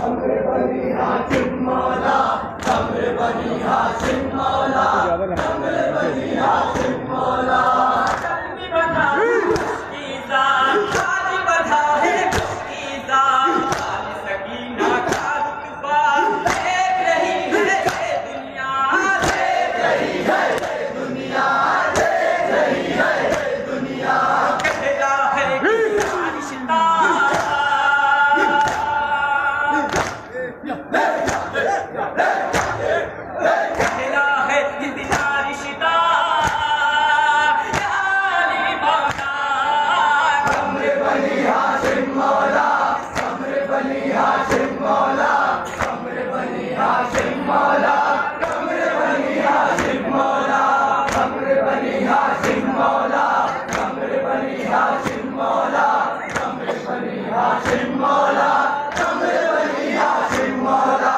कमरे बनी हाशिम मौला, कमरे बनी हाशिम मौला, कमरे बनी हाशिम मौला। कलमी बना की जान, शादी बना है की जान, सकीना का रुतबा देख रही है दुनिया, देख रही है दुनिया, देख रही है दुनिया। कहता है कि रिश्ता कहना है इतना रिश्ता यानी मौला, कमरे बनी हाशिम मौला, कमरे बनी हाशिम मौला, कमरे बनी हाशिम मौला, कमरे बनी हाशिम मौला, कमरे बनी हाशिम मौला, कमरे बनी हाशिम मौला, कमरे बनी हाशिम मौला, कमरे बनी हाशिम मौला।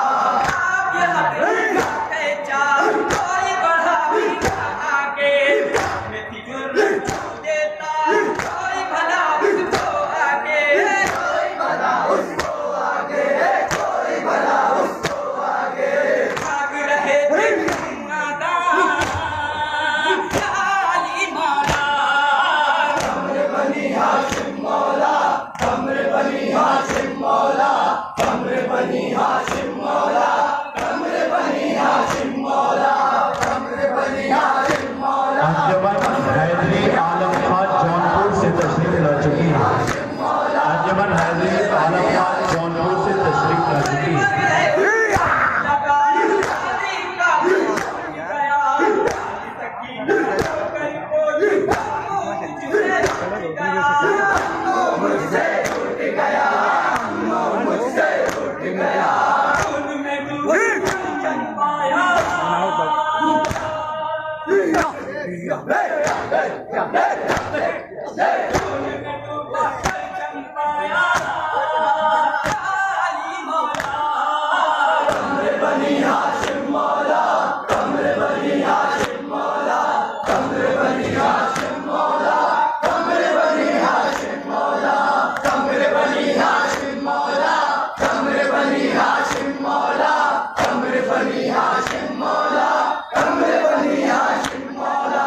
हाशिम मौला, कमरे बनी हाशिम मौला, कमरे बनी हाशिम मौला, कमरे बनी हाशिम मौला, कमरे बनी हाशिम मौला। अंजुमन हैदरी आलम खान जौनपुर से तशरीफ ला चुकी है। अंजुमन हैदरी आलम खान जौनपुर से तशरीफ ला चुकी है। कमरे बनी हाशिम मौला, कमरे बनी हाशिम मौला, कमरे बनी हाशिम मौला, कमरे बनी हाशिम मौला, कमरे बनी हाशिम मौला, कमरे बनी हाशिम मौला, कमरे बनी हाशिम मौला, कमरे बनी हाशिम मौला।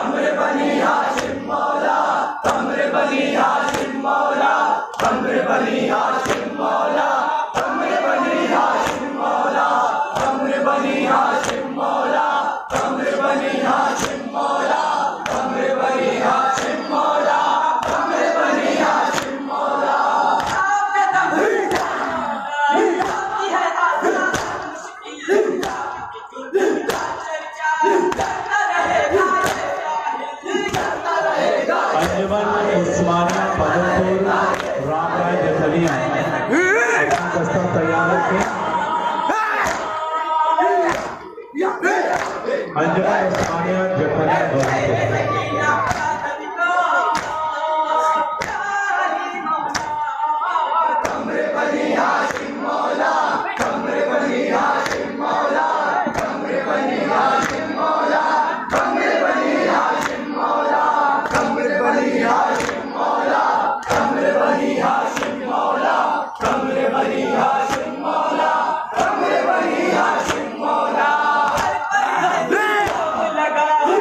कमरे बनी हाशिम मौला, कमरे बनी हाशिम मौला, कमरे बनी हाशिम मौला, कमरे बनी हाशिम मौला, कमरे बनी हाशिम मौला, कमरे बनी हाशिम मौला, कमरे बनी हाशिम मौला, कमरे बनी हाशिम मौला। अंजुमन उस्मानिया फजलपुर रामराय जसलिया अपना दस्ता तैयार रखें। अंजुमन उस्मानिया जसलिया कमरे बनी हाशिम मौला, कमरे बनी हाशिम मौला, कमरे बनी हाशिम मौला, कमरे बनी हाशिम मौला, कमरे बनी हाशिम मौला, कमरे बनी हाशिम मौला, कमरे बनी हाशिम मौला, कमरे बनी हाशिम मौला। लगा ले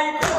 भाई